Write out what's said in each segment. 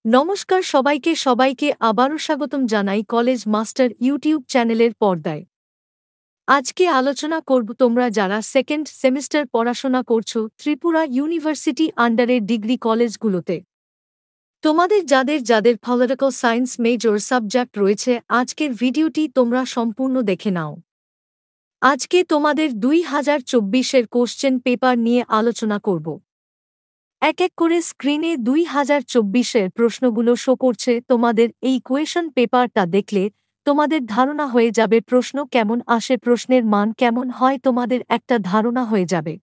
নমস্কার সবাইকে আবারও স্বাগতম জানাই কলেজ মাস্টার ইউটিউব চ্যানেলের পর্দায়। আজকে আলোচনা করব তোমরা যারা সেকেন্ড সেমিস্টার পড়াশোনা করছো ত্রিপুরা ইউনিভার্সিটি আন্ডারের ডিগ্রি কলেজগুলোতে। তোমাদের যাদের পলিটিক্যাল সায়েন্স মেজর সাবজেক্ট রয়েছে আজকের ভিডিওটি তোমরা সম্পূর্ণ দেখে নাও। আজকে তোমাদের 2024-এর কোশ্চেন পেপার নিয়ে আলোচনা করব। এক এক করে স্ক্রিনে 2024-এর প্রশ্নগুলো শো করছে। তোমাদের এই কোয়েশন পেপারটা দেখলে তোমাদের ধারণা হয়ে যাবে প্রশ্ন কেমন আসে, প্রশ্নের মান কেমন হয়, তোমাদের একটা ধারণা হয়ে যাবে।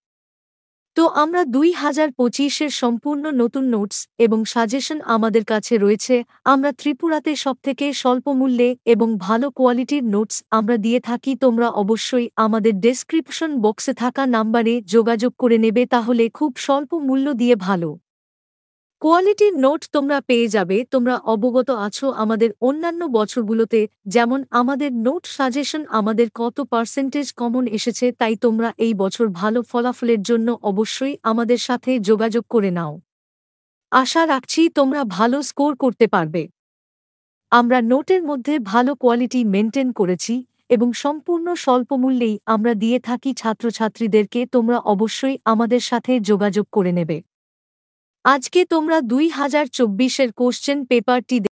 তো আমরা 2025-এর সম্পূর্ণ নতুন নোটস এবং সাজেশন আমাদের কাছে রয়েছে। আমরা ত্রিপুরাতে সবথেকে স্বল্প মূল্যে এবং ভালো কোয়ালিটির নোটস আমরা দিয়ে থাকি। তোমরা অবশ্যই আমাদের ডেসক্রিপশন বক্সে থাকা নাম্বারে যোগাযোগ করে নেবে, তাহলে খুব স্বল্প মূল্য দিয়ে ভালো কোয়ালিটির নোট তোমরা পেয়ে যাবে। তোমরা অবগত আছো আমাদের অন্যান্য বছরগুলোতে যেমন আমাদের নোট সাজেশন আমাদের কত পার্সেন্টেজ কমন এসেছে, তাই তোমরা এই বছর ভালো ফলাফলের জন্য অবশ্যই আমাদের সাথে যোগাযোগ করে নাও। আশা রাখছি তোমরা ভালো স্কোর করতে পারবে। আমরা নোটের মধ্যে ভালো কোয়ালিটি মেনটেন করেছি এবং সম্পূর্ণ স্বল্পমূল্যেই আমরা দিয়ে থাকি ছাত্রছাত্রীদেরকে। তোমরা অবশ্যই আমাদের সাথে যোগাযোগ করে নেবে। আজকে তোমরা 2024-এর কোশ্চেন পেপারটি